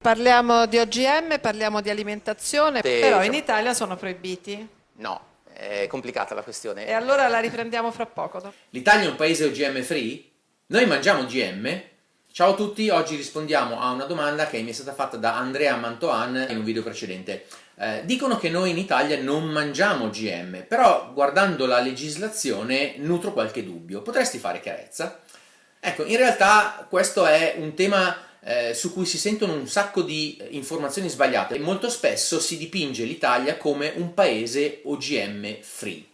Parliamo di OGM, parliamo di alimentazione, però in Diciamo, Italia sono proibiti. no, è complicata la E questione. allora la riprendiamo fra poco. L'Italia è un paese OGM free? Noi mangiamo OGM? Ciao a tutti, oggi rispondiamo a una domanda che mi è stata fatta da Andrea Mantoan in un video precedente. Dicono che noi in Italia non mangiamo OGM, però guardando la legislazione nutro qualche dubbio. Potresti fare chiarezza? Ecco, in realtà questo è un tema su cui si sentono un sacco di informazioni sbagliate. Molto spesso si dipinge l'Italia come un paese OGM free.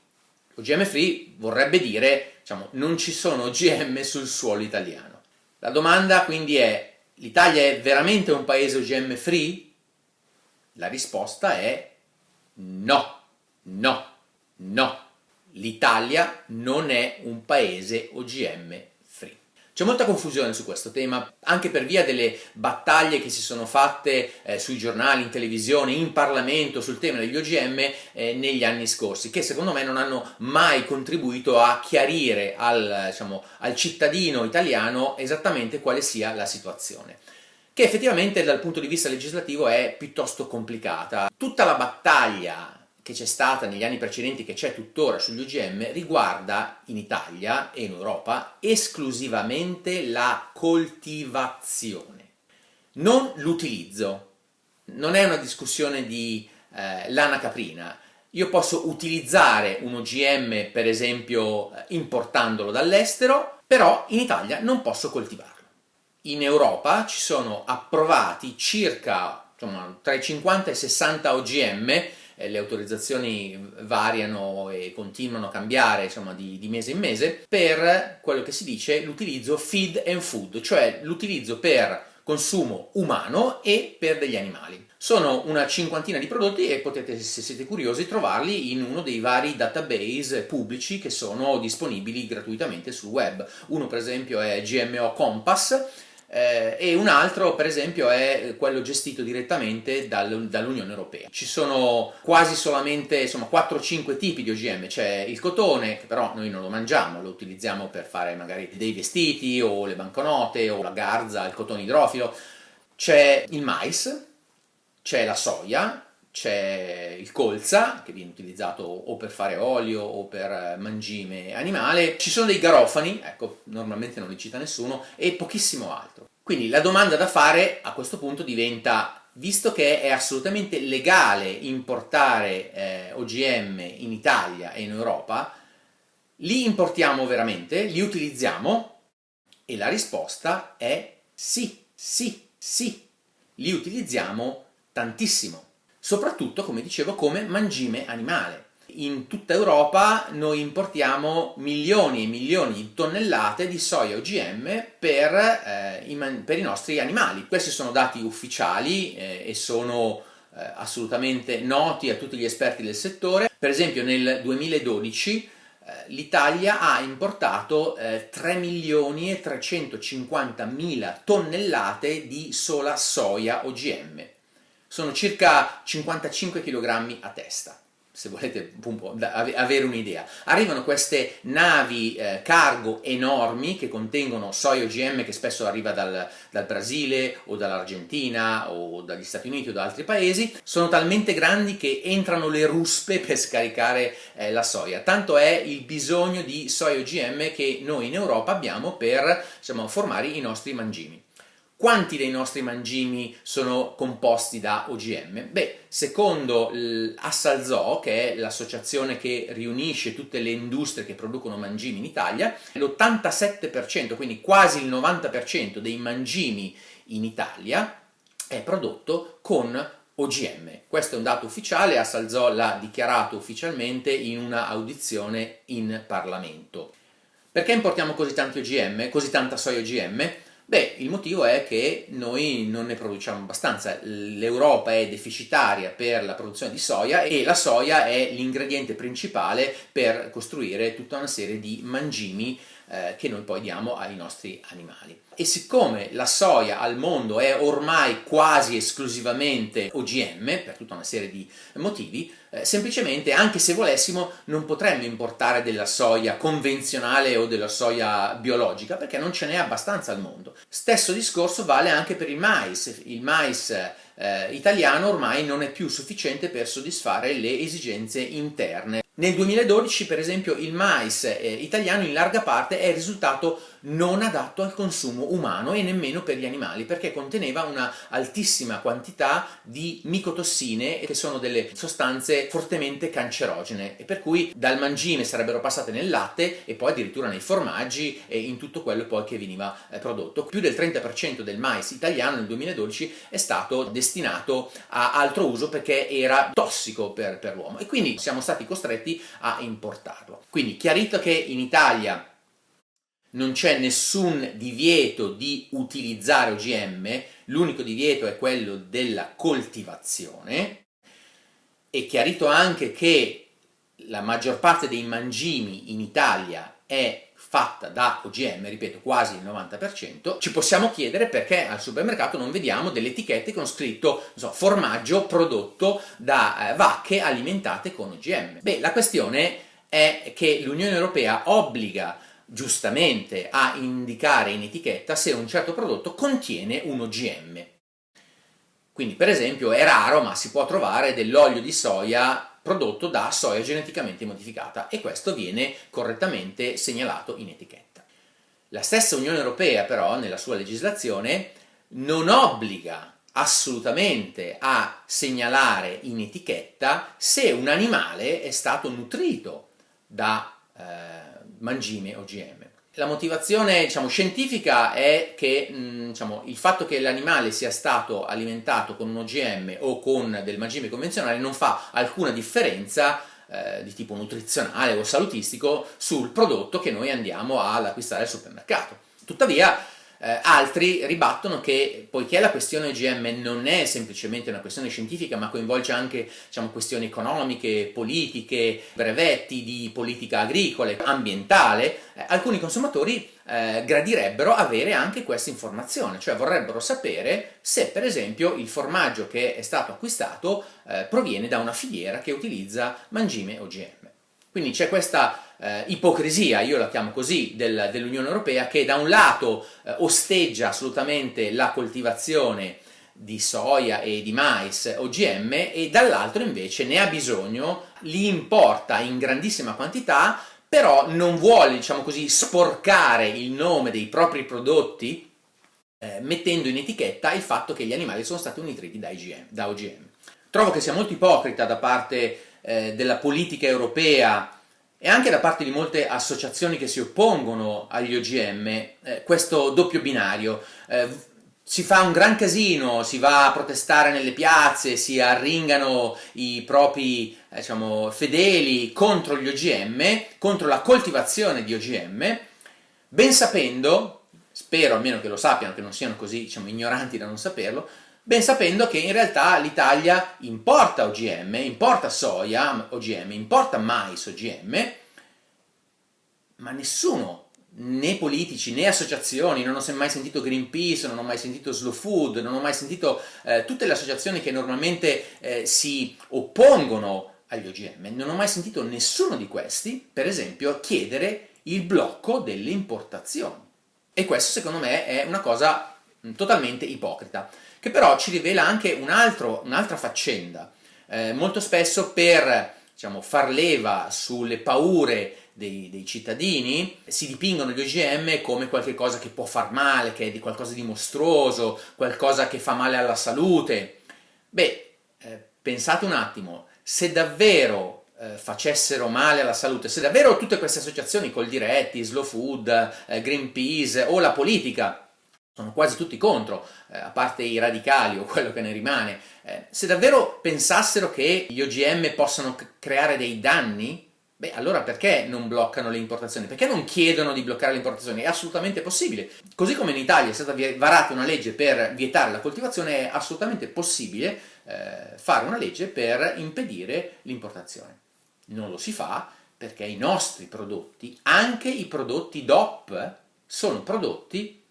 OGM free vorrebbe dire, diciamo, non ci sono OGM sul suolo italiano. La domanda quindi è: l'Italia è veramente un paese OGM free? La risposta è no, no, no. L'Italia non è un paese OGM free. C'è molta confusione su questo tema, anche per via delle battaglie che si sono fatte sui giornali, in televisione, in Parlamento sul tema degli OGM negli anni scorsi, che secondo me non hanno mai contribuito a chiarire al cittadino italiano esattamente quale sia la situazione, che effettivamente dal punto di vista legislativo è piuttosto complicata. Tutta la battaglia che c'è stata negli anni precedenti, che c'è tuttora sugli OGM, riguarda in Italia e in Europa esclusivamente la coltivazione, non l'utilizzo. Non è una discussione di lana caprina. Io posso utilizzare un OGM, per esempio, importandolo dall'estero, però in Italia non posso coltivarlo. In Europa ci sono approvati circa, tra i 50 e i 60 OGM, le autorizzazioni variano e continuano a cambiare di mese in mese, per quello che si dice l'utilizzo feed and food, cioè l'utilizzo per consumo umano e per degli animali. Sono una cinquantina di prodotti e potete, se siete curiosi, trovarli in uno dei vari database pubblici che sono disponibili gratuitamente sul web. Uno per esempio è GMO Compass, e un altro per esempio è quello gestito direttamente dall'Unione Europea. Ci sono quasi solamente 4-5 tipi di OGM. C'è il cotone, che però noi non lo mangiamo, lo utilizziamo per fare magari dei vestiti o le banconote o la garza, il cotone idrofilo. C'è il mais, c'è la soia, c'è il colza, che viene utilizzato o per fare olio o per mangime animale, ci sono dei garofani, ecco, normalmente non li cita nessuno, e pochissimo altro. Quindi la domanda da fare a questo punto diventa: visto che è assolutamente legale importare OGM in Italia e in Europa, li importiamo veramente? Li utilizziamo? E la risposta è sì, sì, sì. Li utilizziamo tantissimo, soprattutto, come dicevo, come mangime animale. In tutta Europa noi importiamo milioni e milioni di tonnellate di soia OGM per i nostri animali. Questi sono dati ufficiali e sono assolutamente noti a tutti gli esperti del settore. Per esempio nel 2012 l'Italia ha importato 3 milioni e 350 mila tonnellate di sola soia OGM. Sono circa 55 kg a testa, se volete avere un'idea. Arrivano queste navi cargo enormi che contengono soia OGM, che spesso arriva dal Brasile o dall'Argentina o dagli Stati Uniti o da altri paesi. Sono talmente grandi che entrano le ruspe per scaricare la soia. Tanto è il bisogno di soia OGM che noi in Europa abbiamo per formare i nostri mangimi. Quanti dei nostri mangimi sono composti da OGM? Beh, secondo l'Assalzoo, che è l'associazione che riunisce tutte le industrie che producono mangimi in Italia, l'87%, quindi quasi il 90% dei mangimi in Italia è prodotto con OGM. Questo è un dato ufficiale, Assalzoo l'ha dichiarato ufficialmente in una audizione in Parlamento. Perché importiamo così tanti OGM, così tanta soia OGM? Beh, il motivo è che noi non ne produciamo abbastanza. L'Europa è deficitaria per la produzione di soia e la soia è l'ingrediente principale per costruire tutta una serie di mangimi che noi poi diamo ai nostri animali. E siccome la soia al mondo è ormai quasi esclusivamente OGM, per tutta una serie di motivi, semplicemente, anche se volessimo, non potremmo importare della soia convenzionale o della soia biologica, perché non ce n'è abbastanza al mondo. Stesso discorso vale anche per il mais. Il mais italiano ormai non è più sufficiente per soddisfare le esigenze interne. Nel 2012, per esempio, il mais italiano in larga parte è risultato non adatto al consumo umano e nemmeno per gli animali, perché conteneva una altissima quantità di micotossine, che sono delle sostanze fortemente cancerogene, e per cui dal mangime sarebbero passate nel latte e poi addirittura nei formaggi e in tutto quello poi che veniva prodotto. Più del 30% del mais italiano nel 2012 è stato destinato a altro uso perché era tossico per l'uomo, e quindi siamo stati costretti a importarlo. Quindi, chiarito che in Italia non c'è nessun divieto di utilizzare OGM, l'unico divieto è quello della coltivazione, e chiarito anche che la maggior parte dei mangimi in Italia è fatta da OGM, ripeto, quasi il 90%, ci possiamo chiedere perché al supermercato non vediamo delle etichette con scritto, non so, formaggio prodotto da vacche alimentate con OGM. Beh, la questione è che l'Unione Europea obbliga giustamente a indicare in etichetta se un certo prodotto contiene un OGM. Quindi, per esempio, è raro, ma si può trovare dell'olio di soia prodotto da soia geneticamente modificata, e questo viene correttamente segnalato in etichetta. La stessa Unione Europea, però, nella sua legislazione non obbliga assolutamente a segnalare in etichetta se un animale è stato nutrito da mangime OGM. La motivazione, diciamo, scientifica è che il fatto che l'animale sia stato alimentato con un OGM o con del mangime convenzionale non fa alcuna differenza di tipo nutrizionale o salutistico sul prodotto che noi andiamo ad acquistare al supermercato. Tuttavia, altri ribattono che, poiché la questione OGM non è semplicemente una questione scientifica, ma coinvolge anche, diciamo, questioni economiche, politiche, brevetti di politica agricola, ambientale, alcuni consumatori gradirebbero avere anche questa informazione, cioè vorrebbero sapere se, per esempio, il formaggio che è stato acquistato proviene da una filiera che utilizza mangime OGM. Quindi c'è questa ipocrisia, io la chiamo così, dell'Unione Europea, che da un lato osteggia assolutamente la coltivazione di soia e di mais OGM, e dall'altro invece ne ha bisogno, li importa in grandissima quantità, però non vuole, diciamo così, sporcare il nome dei propri prodotti mettendo in etichetta il fatto che gli animali sono stati nutriti da OGM. Trovo che sia molto ipocrita da parte della politica europea e anche da parte di molte associazioni che si oppongono agli OGM questo doppio binario. Si fa un gran casino, si va a protestare nelle piazze, si arringano i propri fedeli contro gli OGM, contro la coltivazione di OGM, ben sapendo, spero almeno che lo sappiano, che non siano così, ignoranti da non saperlo, ben sapendo che in realtà l'Italia importa OGM, importa soia OGM, importa mais OGM, ma nessuno, né politici né associazioni, non ho mai sentito Greenpeace, non ho mai sentito Slow Food, non ho mai sentito tutte le associazioni che normalmente si oppongono agli OGM, non ho mai sentito nessuno di questi, per esempio, chiedere il blocco delle importazioni. E questo secondo me è una cosa totalmente ipocrita, che però ci rivela anche un'altra faccenda. Molto spesso per far leva sulle paure dei cittadini si dipingono gli OGM come qualcosa che può far male, che è di qualcosa di mostruoso, qualcosa che fa male alla salute. Beh, pensate un attimo, se davvero facessero male alla salute, se davvero tutte queste associazioni, Coldiretti, Slow Food, Greenpeace o la politica, sono quasi tutti contro, a parte i radicali o quello che ne rimane, se davvero pensassero che gli OGM possano creare dei danni, beh, allora perché non bloccano le importazioni? Perché non chiedono di bloccare le importazioni? È assolutamente possibile. Così come in Italia è stata varata una legge per vietare la coltivazione, è assolutamente possibile fare una legge per impedire l'importazione. Non lo si fa perché i nostri prodotti, anche i prodotti DOP, sono prodotti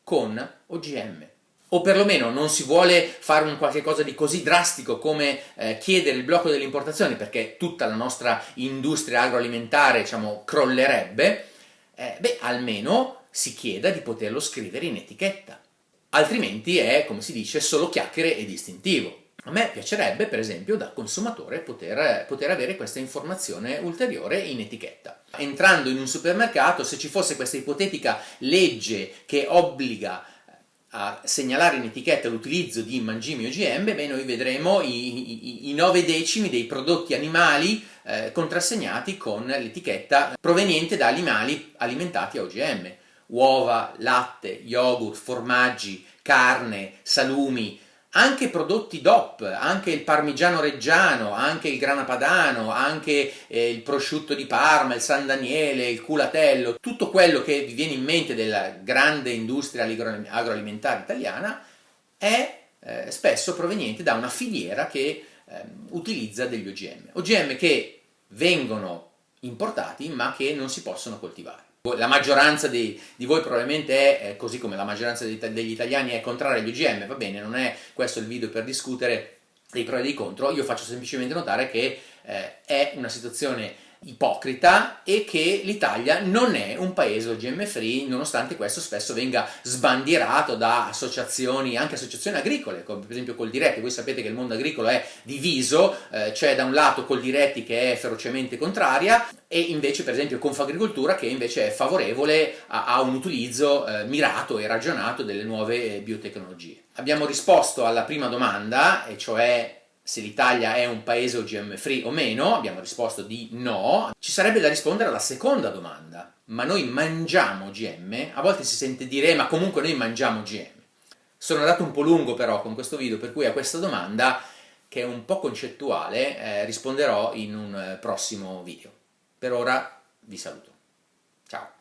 con OGM. O perlomeno non si vuole fare un qualche cosa di così drastico come chiedere il blocco delle importazioni, perché tutta la nostra industria agroalimentare, diciamo, crollerebbe, almeno si chieda di poterlo scrivere in etichetta. Altrimenti è, come si dice, solo chiacchiere e distintivo. A me piacerebbe, per esempio, da consumatore poter avere questa informazione ulteriore in etichetta. Entrando in un supermercato, se ci fosse questa ipotetica legge che obbliga a segnalare in etichetta l'utilizzo di mangimi OGM, noi vedremo i 9 decimi dei prodotti animali contrassegnati con l'etichetta proveniente da animali alimentati a OGM. Uova, latte, yogurt, formaggi, carne, salumi, anche prodotti DOP, anche il parmigiano reggiano, anche il grana padano, anche il prosciutto di Parma, il San Daniele, il culatello, tutto quello che vi viene in mente della grande industria agroalimentare italiana è spesso proveniente da una filiera che utilizza degli OGM. OGM che vengono importati ma che non si possono coltivare. La maggioranza di voi probabilmente è, così come la maggioranza degli italiani è contraria agli OGM, va bene, non è questo il video per discutere dei pro e dei contro, io faccio semplicemente notare che è una situazione ipocrita e che l'Italia non è un paese OGM free, nonostante questo spesso venga sbandierato da associazioni, anche associazioni agricole, come per esempio Coldiretti. Voi sapete che il mondo agricolo è diviso, c'è da un lato Coldiretti che è ferocemente contraria e invece per esempio Confagricoltura che invece è favorevole a un utilizzo mirato e ragionato delle nuove biotecnologie. Abbiamo risposto alla prima domanda, e cioè se l'Italia è un paese OGM free o meno, abbiamo risposto di no. Ci sarebbe da rispondere alla seconda domanda: ma noi mangiamo OGM? A volte si sente dire ma comunque noi mangiamo OGM. Sono andato un po' lungo però con questo video, per cui a questa domanda, che è un po' concettuale, risponderò in un prossimo video. Per ora vi saluto. Ciao!